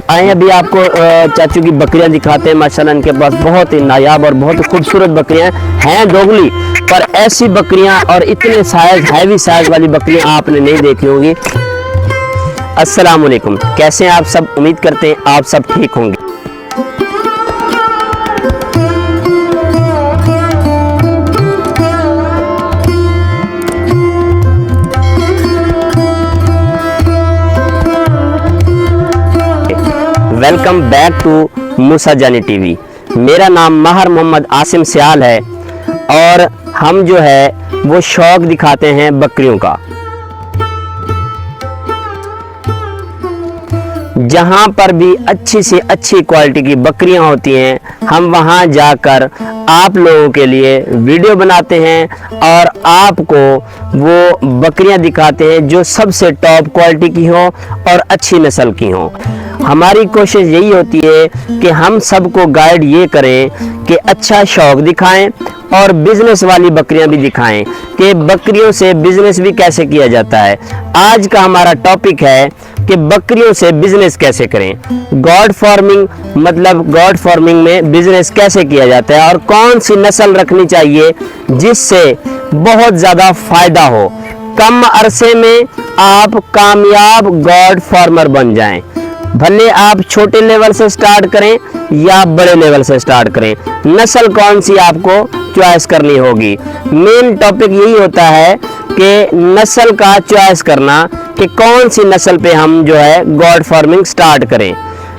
आए अभी आपको चाचू की बकरियां दिखाते हैं। माशाल्लाह इनके पास बहुत ही नायाब और बहुत खूबसूरत बकरियां हैं दोगली, पर ऐसी बकरियां और इतने साइज हैवी साइज वाली बकरियां आपने नहीं देखी होंगी। अस्सलाम वालेकुम, कैसे हैं आप सब? उम्मीद करते हैं आप सब ठीक होंगे। वेलकम बैक टू मूसा जानी टीवी। मेरा नाम माहर मोहम्मद आसिम सियाल है और हम जो है वो शौक दिखाते हैं बकरियों का। जहाँ पर भी अच्छी से अच्छी क्वालिटी की बकरियाँ होती हैं, हम वहाँ जाकर आप लोगों के लिए वीडियो बनाते हैं और आपको वो बकरियाँ दिखाते हैं जो सबसे टॉप क्वालिटी की हो और अच्छी नस्ल की हो। हमारी कोशिश यही होती है कि हम सबको गाइड ये करें कि अच्छा शौक दिखाएं और बिजनेस वाली बकरियां भी दिखाएं कि बकरियों से बिजनेस भी कैसे किया जाता है। आज का हमारा टॉपिक है कि बकरियों से बिजनेस कैसे करें। गॉड फार्मिंग मतलब गॉड फार्मिंग में बिजनेस कैसे किया जाता है और कौन सी नस्ल रखनी चाहिए जिससे बहुत ज़्यादा फायदा हो, कम अरसे में आप कामयाब गॉड फार्मर बन जाएं। भले आप छोटे लेवल से स्टार्ट करें या बड़े लेवल से स्टार्ट करें, नस्ल कौन सी आपको चॉइस करनी होगी। मेन टॉपिक यही होता है कि नस्ल का चॉइस करना कि कौन सी नस्ल पे हम जो है गॉड फार्मिंग स्टार्ट करें।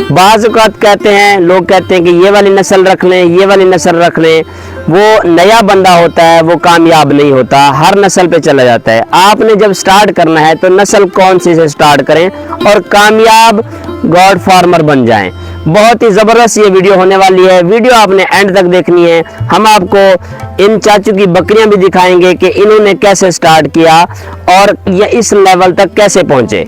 बाज़ औक़ात कहते हैं, लोग कहते हैं कि ये वाली नस्ल रख लें, ये वाली नस्ल रख लें। वो नया बंदा होता है, वो कामयाब नहीं होता, हर नस्ल पे चला जाता है। आपने जब स्टार्ट करना है तो नस्ल कौन सी से स्टार्ट करें और कामयाब गॉड फार्मर बन जाएं। बहुत ही ज़बरदस्त ये वीडियो होने वाली है, वीडियो आपने एंड तक देखनी है। हम आपको इन चाचू की बकरियां भी दिखाएंगे कि इन्होंने कैसे स्टार्ट किया और ये इस लेवल तक कैसे पहुंचे।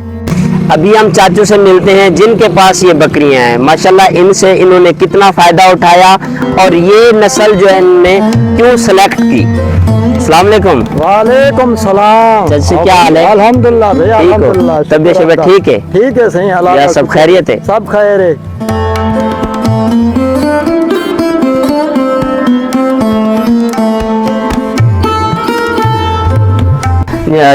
अभी हम चाचू से मिलते हैं जिनके पास ये बकरियां हैं। माशाल्लाह इनसे इन्होंने कितना फ़ायदा उठाया और ये नस्ल जो है इन्होंने क्यों सेलेक्ट की। अस्सलाम वालेकुम। वालेकुम सलाम। चाची क्या हाल है? अल्हम्दुलिल्लाह भैया, अल्हम्दुलिल्लाह। तबीयत शबीयत ठीक है? ठीक है, सही हालात या सब खैरियत है? सब खैर है।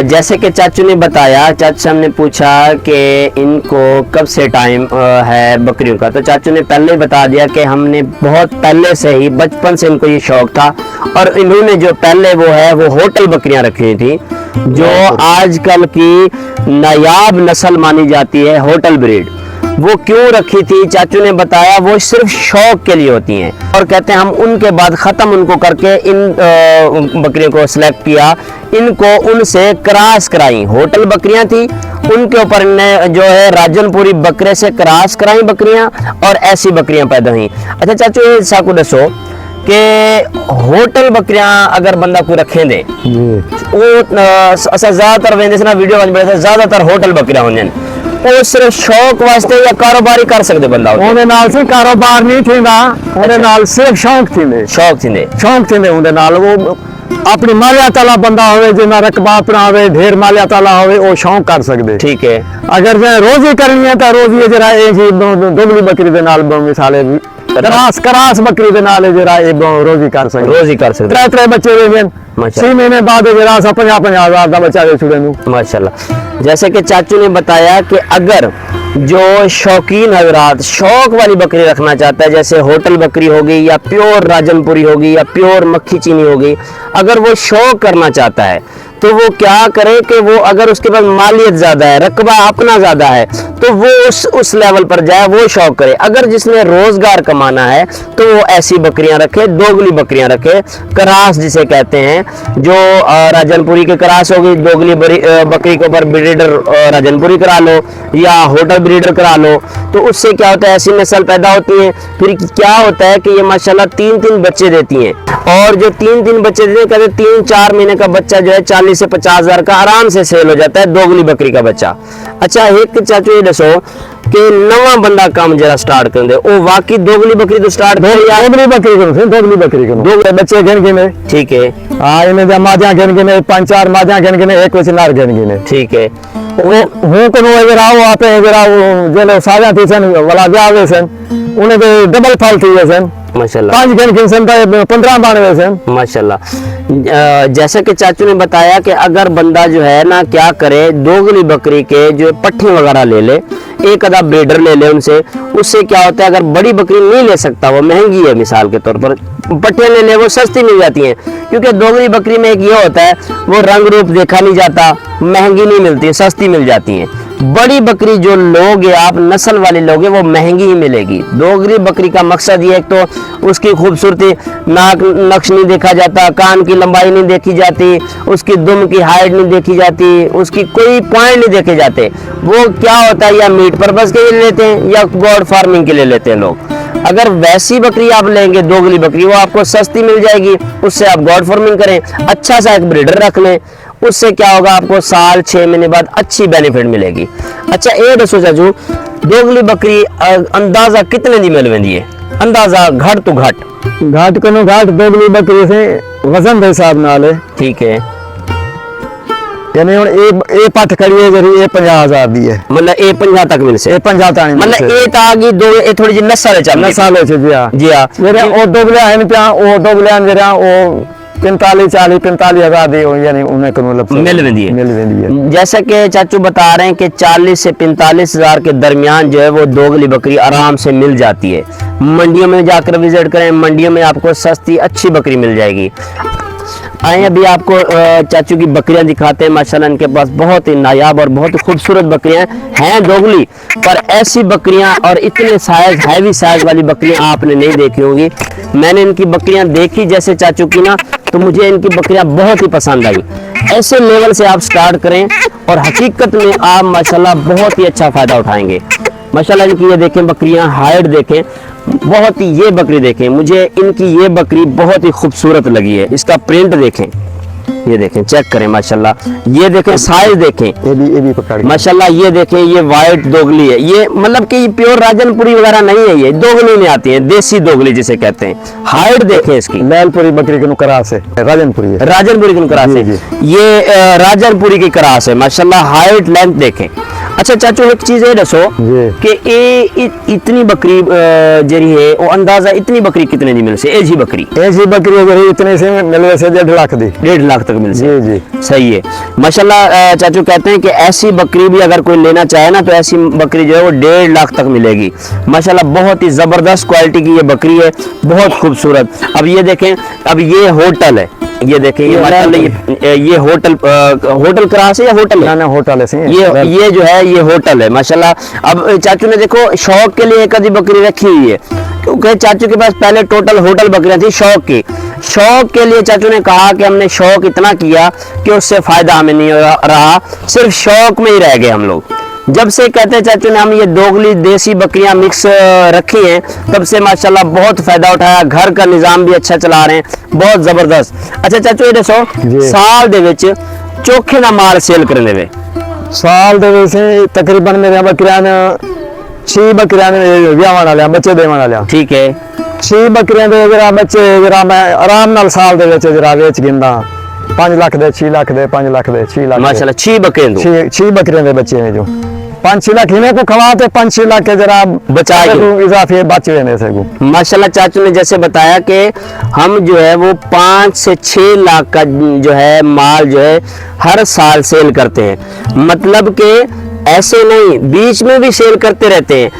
जैसे कि चाचू ने बताया, चाचू से हमने पूछा कि इनको कब से टाइम है बकरियों का, तो चाचू ने पहले ही बता दिया कि हमने बहुत पहले से ही बचपन से इनको ये शौक था और इन्होंने जो पहले वो है वो होटल बकरियां रखी थी जो आजकल की नायाब नस्ल मानी जाती है, होटल ब्रीड। वो क्यों रखी थी चाचू ने बताया, वो सिर्फ शौक के लिए होती हैं और कहते हैं हम उनके बाद ख़त्म उनको करके इन बकरियों को सिलेक्ट किया, इनको उनसे क्रॉस कराई। होटल बकरियां थी, उनके ऊपर ने जो है राजनपुरी बकरे से क्रॉस कराई बकरियां और ऐसी बकरियां पैदा हुई। अच्छा चाचू ये साकू दसो कि होटल बकरियां अगर बंदा कोई रखे दे वो ज़्यादातर वेंदे से ना वीडियो बन ज़्यादातर होटल बकरियां होंगे वो सिर्फ शौक वास्ते या कारोबारी कर सकते बंदा ਉਹਦੇ ਨਾਲ ਸੇ ਕਾਰੋਬਾਰ ਨਹੀਂ ਥੀਂਦਾ, ਉਹਦੇ ਨਾਲ ਸਿਰਫ ਸ਼ੌਕ ਥੀਂਦੇ। शौक थींदे ਉਹਦੇ ਨਾਲ ਉਹ अपनी मालिया ताला बंदा होवे, जिन्ना रकबा अपना होवे, ढेर मालिया ताला होवे, वो शौक कर सकते। ठीक है। अगर जे रोजी करनी है तो रोजी जरा दुगली बकरी दे नाल मिसाले करास बकरी दे नाल जरा रोजी कर सकते। त्रै बच्चे दे 6 महीने बाद जरा 50,000 का बच्चा दे छुड़े नू। माशाल्लाह। जैसे कि चाचू ने बताया कि अगर जो शौकीन हजरात शौक वाली बकरी रखना चाहता है, जैसे होटल बकरी हो गई या प्योर राजनपुरी होगी या प्योर मक्खी चीनी हो गई, अगर वो शौक करना चाहता है तो वो क्या करे कि वो अगर उसके पास मालियत ज़्यादा है, रकबा अपना ज़्यादा है, तो वो उस लेवल पर जाए, वो शौक करे। अगर जिसने रोज़गार कमाना है तो वो ऐसी बकरियां रखे, दोगली बकरियां रखे, करास जिसे कहते हैं, जो राजनपुरी के करास होगी, दोगली बकरी के ऊपर ब्रीडर राजनपुरी करा लो या होटल ब्रीडर करा लो, तो उससे क्या होता है ऐसी नस्ल पैदा होती है। फिर क्या होता है कि ये माशाल्लाह 3-3 बच्चे देती हैं और जो 3-3 बच्चे देते हैं, कहते 3-4 महीने का बच्चा जो है 40 से 50,000 का आराम से सेल हो जाता है, दोगली बकरी का बच्चा। अच्छा एक चाचू ये दसो कि नवा बंदा काम जरा स्टार्ट कर दे ओ वाकई दोगली बकरी तो स्टार्ट कर यार दोगली बकरी करो दोगली बकरी करो दो बच्चे गिन गिने ठीक है हाँ इन्हें जब माजा गिन गिने 5-4 माजा गिन गिने एक बच्चे नार गिन गिने ठीक है हूँ को इधर आओ आप इधर आओ जो साजा थी सन वाला ब्याह सन उन्हें तो डबल फल थी सन माशाल्लाह 5 गिन सन 15 बानवे सन माशाल्लाह। जैसा कि चाचू ने बताया कि अगर बंदा जो है ना क्या करे दोगली बकरी के जो पट्टी वगैरह ले ले एक आधा ब्रीडर ले ले उनसे उससे क्या होता है अगर बड़ी बकरी नहीं ले सकता वो महंगी है मिसाल के तौर पर पट्टियां ले ले वो सस्ती मिल जाती हैं क्योंकि दोगली बकरी में एक ये होता है वो रंग रूप देखा नहीं जाता महंगी नहीं मिलती सस्ती मिल जाती है। बड़ी बकरी जो लोगे आप नस्ल वाली लोगे वो महंगी ही मिलेगी। दोगली बकरी का मकसद ये है तो उसकी खूबसूरती नाक नक्श नहीं देखा जाता कान की लंबाई नहीं देखी जाती उसकी दुम की हाइट नहीं देखी जाती उसकी कोई पॉइंट नहीं देखे जाते। वो क्या होता है या मीट पर्पज के लिए लेते हैं या गोड फार्मिंग के लिए लेते हैं लोग। अगर वैसी बकरी आप लेंगे दोगली बकरी वो आपको सस्ती मिल जाएगी उससे आप गोड फार्मिंग करें अच्छा सा एक ब्रीडर रख लें उससे क्या होगा आपको साल 6 महीने बाद अच्छी बेनिफिट मिलेगी। अच्छा ये दसो चाचू दोगली बकरी अंदाजा कितने दी मिल वेंदी है अंदाजा घट तो घट कनो घाट दोगली बकरी से वजन के हिसाब नाल है ठीक है यानी हुन ए पट खड़ी है जरी ए 50,000 दी है मतलब ए 50 तक मिल से 50 ताणी मतलब ए तागी दो ए थोड़ी जी नस्ल है चल नस्ल है जी हां जरा ओ दोगले हैं क्या ओ दोगले जरा ओ 45,000 दी यानी उन्हें को मतलब मिल वेंदी है। जैसा कि चाचू बता रहे हैं कि 40 से 45,000 के दरमियान जो है वो दोगली बकरी आराम से मिल जाती है। मंडियों में जाकर विजिट करें मंडियों में आपको सस्ती अच्छी बकरी मिल जाएगी। आए अभी आपको चाचू की बकरियां दिखाते हैं माशाल्लाह इनके पास बहुत ही नायाब और बहुत ही खूबसूरत बकरियां हैं दोगली पर ऐसी बकरियां और इतने साइज हैवी साइज वाली बकरियां आपने नहीं देखी होंगी। मैंने इनकी बकरियां देखी जैसे चाचू की ना तो मुझे इनकी बकरियां बहुत ही पसंद आई। ऐसे लेवल से आप स्टार्ट करें और हकीकत में आप माशाल्लाह बहुत ही अच्छा फायदा उठाएंगे। माशाल्लाह इनकी ये देखें बकरियां हाइट देखें बहुत ही ये बकरी देखें मुझे इनकी ये बकरी बहुत ही खूबसूरत लगी है। इसका प्रिंट देखें ये देखें चेक करें माशाल्लाह ये देखें साइज देखें ये भी पकड़ माशाल्लाह ये देखें ये वाइट दोगली है ये मतलब कि प्योर राजनपुरी वगैरह नहीं है ये दोगली में आती है देसी दोगली जिसे कहते हैं। हाइट देखें इसकी लैलपुरी बकरी की करास है राजनपुरी की करास है ये राजनपुरी की करास है माशाल्लाह हाइट लेंथ देखें। अच्छा चाचू एक चीज है दसो कि इतनी बकरी जरी है वो अंदाजा इतनी बकरी कितने दी मिल से ऐसी बकरी जरी इतने से मिलवे से 1.5 लाख दी 1.5 लाख तक मिल से जी सही है माशाल्लाह। चाचू कहते हैं कि ऐसी बकरी भी अगर कोई लेना चाहे ना तो ऐसी बकरी जो है वो 1.5 लाख तक मिलेगी माशाल्लाह। बहुत ही जबरदस्त क्वालिटी की ये बकरी है बहुत खूबसूरत। अब ये देखें अब ये होटल है ये देखें ये होटल क्रास है या होटल है ना होटल है ये जो है ये होटल है माशाल्लाह। अब चाचू ने देखो शौक के लिए एक आधी बकरी रखी हुई है क्योंकि चाचू के पास पहले टोटल होटल बकरियां थी शौक के लिए चाचू ने कहा कि हमने शौक इतना किया कि उससे फायदा हमें नहीं रहा सिर्फ शौक में ही रह गए हम लोग। जब से कहते हैं चाचू ने हम ये दोगली देसी बकरियां मिक्स रखी हैं तब से माशाल्लाह बहुत फायदा उठाया घर का निजाम भी अच्छा चला रहे हैं बहुत जबरदस्त। अच्छा चाचू ये दसो साल दे विच चोखे दा माल सेल करने वे साल दे विच तकरीबन मेरे बकरियां 6 बकरियां ब्याहण वाले बच्चे देवन वाले ठीक है 6 बकरियां दे जरा बच्चे जरा मैं आराम नाल साल दे विच जरा वेच गिंदा 5 लाख दे 6 लाख दे 5 लाख दे 6 लाख माशाल्लाह 6 बकरियां 6 बकरियां दे बच्चे हैं जो 5-6 लाख इन्हें को खवाते 5-6 लाख के जरा बचाए इजाफे बच लेने से माशाल्लाह। चाचू ने जैसे बताया कि हम जो है वो 5 से 6 लाख का जो है माल जो है हर साल सेल करते हैं मतलब कि ऐसे नहीं बीच में भी सेल करते रहते हैं।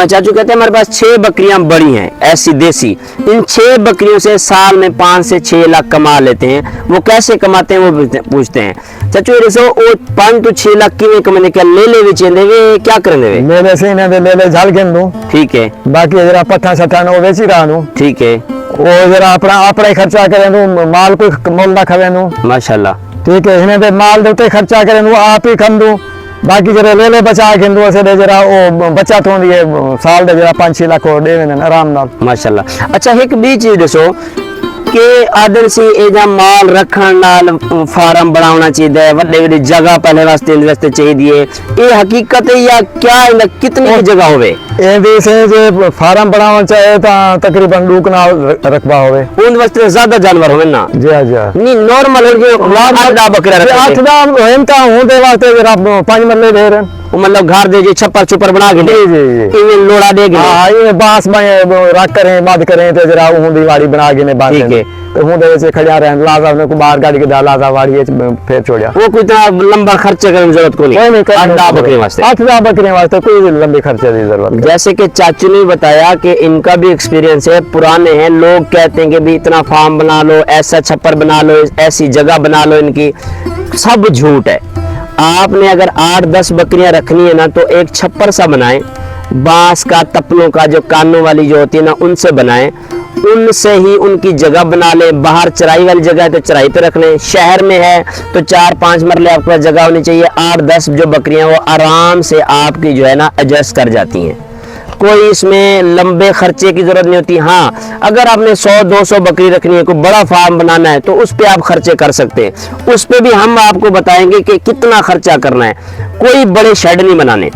चाचू कहते हैं हमारे पास 6 बकरियां बड़ी हैं ऐसी देसी इन 6 बकरियों से साल में 5 से 6 लाख कमा लेते हैं। वो कैसे कमाते हैं वो पूछते हैं चाचू ये वो 5 to 6 लाख की कमाने क्या ले बेचेंगे वे क्या करेंगे वे ले से इन्हें ले झाल के दूं ठीक है बाकी जरा पट्ठा सट्ठा नो बेच ही रहा दूं ठीक है वो जरा अपना ही खर्चा करें दूं माल को मोल ना खवे दूं माशाल्लाह ठीक है इन्हें माल देते खर्चा करें दूं आप ही खम दूं बाकी जरा ले बचा के दो से जरा ओ बच्चा तो दिए साल दे जरा 5-6 लाख दे आराम नाल माशाल्लाह। अच्छा एक भी चीज दसो के आदर से एजा माल रखण नाल फार्म बनाना चाहिए, वड्डे वड्डी जगह पहले वास्ते इन्वेस्ट चाहिए। ये हकीकत है या क्या है, कितनी जगह होवे ए से जे फार्म बनाना चाहे तो तकरीबन 2 कनाल रकबा होवे, उन वास्ते ज्यादा जानवर होवे ना जी हां जी नहीं नॉर्मल है जो बकरा रखे 8 होता होते वास्ते जरा 5 मरले दे रहे मतलब घर दे जो छप्पर छुपर बना के जी लोड़ा दे हां ये बांस में रख करें बात करें तो जरा हूं दीवारी बना के ने बात ठीक है तो हूं दे से खड़ा रहन लाजा ने को बाहर गाड़ी के डाला था वाड़ी फिर छोड़ा वो कोई इतना लंबा खर्चा करने की जरूरत को नहीं 8 बकरे वास्ते 8 बकरे वास्ते कोई लंबे खर्चे की जरूरत। जैसे कि चाचू ने बताया कि इनका भी एक्सपीरियंस है, पुराने हैं, लोग कहते हैं कि भी इतना फार्म बना लो, ऐसा छप्पर बना लो, ऐसी जगह बना लो, इनकी सब झूठ है। आपने अगर 8-10 बकरियां रखनी है ना तो एक छप्पर सा बनाएं, बांस का तपलों का जो कानों वाली जो होती है ना उनसे बनाएं, उनसे ही उनकी जगह बना ले। बाहर चराई वाली जगह है तो चराई पे रख लें, शहर में है तो 4-5 मरले आपके पास जगह होनी चाहिए। 8-10 जो बकरियां वो आराम से आपकी जो है ना एडजस्ट कर जाती हैं, कोई इसमें लंबे खर्चे की जरूरत नहीं होती। हाँ अगर आपने 100-200 बकरी रखनी है, कोई बड़ा फार्म बनाना है तो उस पे आप खर्चे कर सकते हैं, उस पे भी हम आपको बताएंगे कि कितना खर्चा करना है। कोई बड़े शेड नहीं बनाने,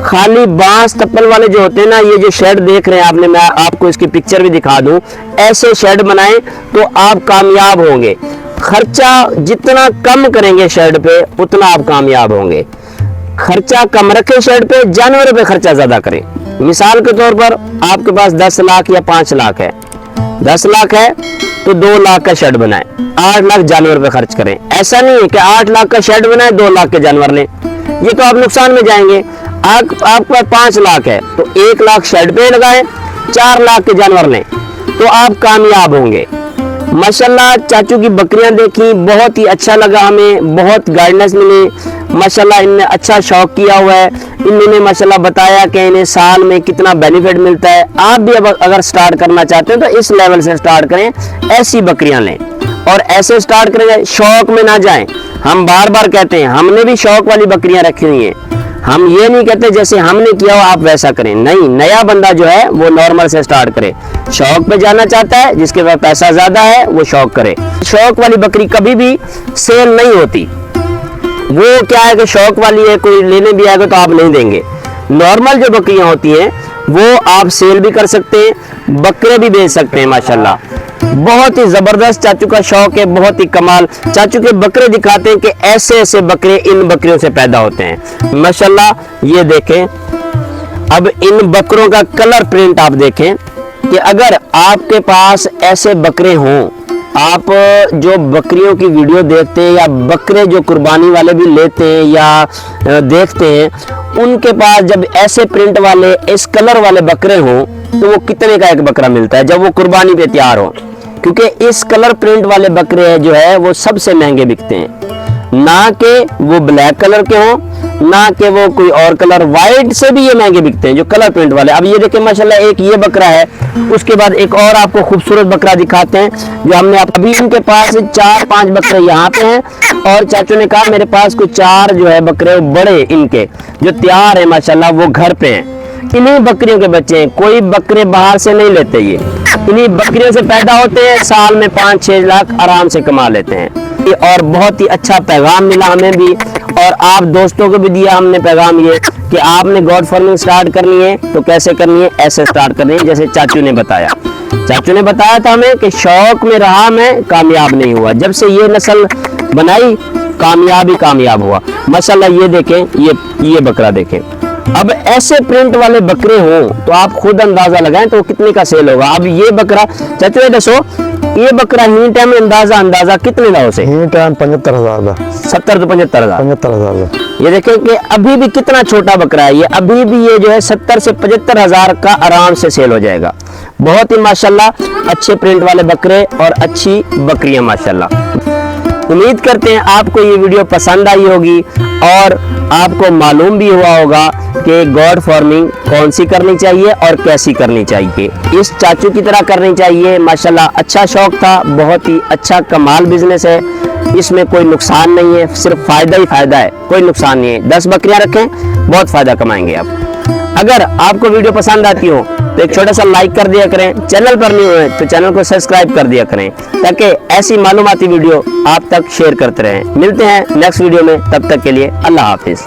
खाली बांस तप्पल वाले जो होते हैं ना, ये जो शेड देख रहे हैं आपने, मैं आपको इसकी पिक्चर भी दिखा दूं, ऐसे शेड बनाएं तो आप कामयाब होंगे। खर्चा जितना कम करेंगे शेड पे उतना आप कामयाब होंगे। खर्चा कम रखें शेड पे, जानवरों पे खर्चा ज्यादा करें। मिसाल के तौर पर आपके पास 10 लाख या 5 लाख है, 10 लाख है तो 2 लाख का शेड बनाए, 8 लाख जानवर पे खर्च करें। ऐसा नहीं है कि 8 लाख का शेड बनाए 2 लाख के जानवर लें, ये तो आप नुकसान में जाएंगे। आपके पास 5 लाख है तो 1 लाख शेड पे लगाएं, 4 लाख के जानवर लें तो आप कामयाब होंगे। माशाल्लाह चाचू की बकरियां देखी, बहुत ही अच्छा लगा, हमें बहुत गाइडेंस मिली। माशाल्लाह इनने अच्छा शौक किया हुआ है, इन्होंने माशाल्लाह बताया कि इन्हें साल में कितना बेनिफिट मिलता है। आप भी अगर स्टार्ट करना चाहते हैं तो इस लेवल से स्टार्ट करें, ऐसी बकरियां लें और ऐसे स्टार्ट करें, शौक में ना जाएं। हम बार बार कहते हैं हमने भी शौक वाली बकरियां रखी हुई हैं, हम ये नहीं कहते जैसे हमने किया हो आप वैसा करें, नहीं। नया बंदा जो है वो नॉर्मल से स्टार्ट करे, शौक पे जाना चाहता है, जिसके पास पैसा ज्यादा है वो शौक करे। शौक वाली बकरी कभी भी सेल नहीं होती, वो क्या है कि शौक वाली है, कोई लेने भी आएगा तो आप नहीं देंगे। नॉर्मल जो बकरियां होती हैं वो आप सेल भी कर सकते हैं, बकरे भी बेच सकते हैं। माशाल्लाह बहुत ही जबरदस्त चाचू का शौक है, बहुत ही कमाल। चाचू के बकरे दिखाते हैं कि ऐसे ऐसे बकरे इन बकरियों से पैदा होते हैं। माशाल्लाह ये देखें, अब इन बकरों का कलर प्रिंट आप देखें कि अगर आपके पास ऐसे बकरे हों, आप जो बकरियों की वीडियो देखते हैं या बकरे जो कुर्बानी वाले भी लेते हैं या देखते हैं, उनके पास जब ऐसे प्रिंट वाले इस कलर वाले बकरे हों तो वो कितने का एक बकरा मिलता है जब वो कुर्बानी पे तैयार हो, क्योंकि इस कलर प्रिंट वाले बकरे जो है वो सबसे महंगे बिकते हैं, ना कि वो ब्लैक कलर के हों, ना कि वो कोई और कलर। वाइट से भी ये महंगे बिकते हैं जो कलर प्रिंट वाले। अब ये देखिए माशाल्लाह एक ये बकरा है, उसके बाद एक और आपको खूबसूरत बकरा दिखाते हैं जो हमने अभी इनके पास 4-5 बकरे यहाँ पे हैं और चाचू ने कहा मेरे पास कुछ 4 जो है बकरे बड़े इनके जो तैयार है माशाल्लाह वो घर पे हैं। इन्हीं बकरियों के बच्चे हैं, कोई बकरे बाहर से नहीं लेते, ये इन्हीं बकरियों से पैदा होते हैं, साल में 5-6 लाख आराम से कमा लेते हैं। और बहुत ही अच्छा पैगाम मिला हमें भी और आप दोस्तों को भी दिया हमने पैगाम ये कि आपने गॉड फार्मिंग स्टार्ट करनी है तो कैसे करनी है, ऐसे स्टार्ट करनी है जैसे चाचू ने बताया। चाचू ने बताया था हमें कि शौक में रहा मैं कामयाब नहीं हुआ, जब से ये नस्ल बनाई कामयाब हुआ। माशाल्लाह ये देखें, ये बकरा देखें। अब ऐसे प्रिंट वाले बकरे हो तो आप खुद अंदाजा लगाएं तो कितने का सेल होगा। अब ये बकरा चाचू दसो, ये बकरा ही टाइम अंदाजा कितने का हो से? ही टाइम 75,000 का, 70 तो 75,000। 75,000 का। ये देखें कि अभी भी कितना छोटा बकरा है ये, अभी भी ये जो है 70 से 75,000 का आराम से सेल हो जाएगा। बहुत ही माशाल्लाह अच्छे प्रिंट वाले बकरे और अच्छी बकरियां माशाल्लाह। उम्मीद करते हैं आपको ये वीडियो पसंद आई होगी और आपको मालूम भी हुआ होगा कि गॉड फार्मिंग कौन सी करनी चाहिए और कैसी करनी चाहिए। इस चाचू की तरह करनी चाहिए। माशाल्लाह अच्छा शौक था, बहुत ही अच्छा कमाल बिजनेस है, इसमें कोई नुकसान नहीं है, सिर्फ फायदा ही फायदा है, कोई नुकसान नहीं है। 10 बकरियां रखें, बहुत फायदा कमाएंगे आप। अगर आपको वीडियो पसंद आती हो तो एक छोटा सा लाइक कर दिया करें, चैनल पर नहीं हुए तो चैनल को सब्सक्राइब कर दिया करें, ताकि ऐसी मालूमाती वीडियो आप तक शेयर करते रहें। मिलते हैं नेक्स्ट वीडियो में, तब तक के लिए अल्लाह हाफिज।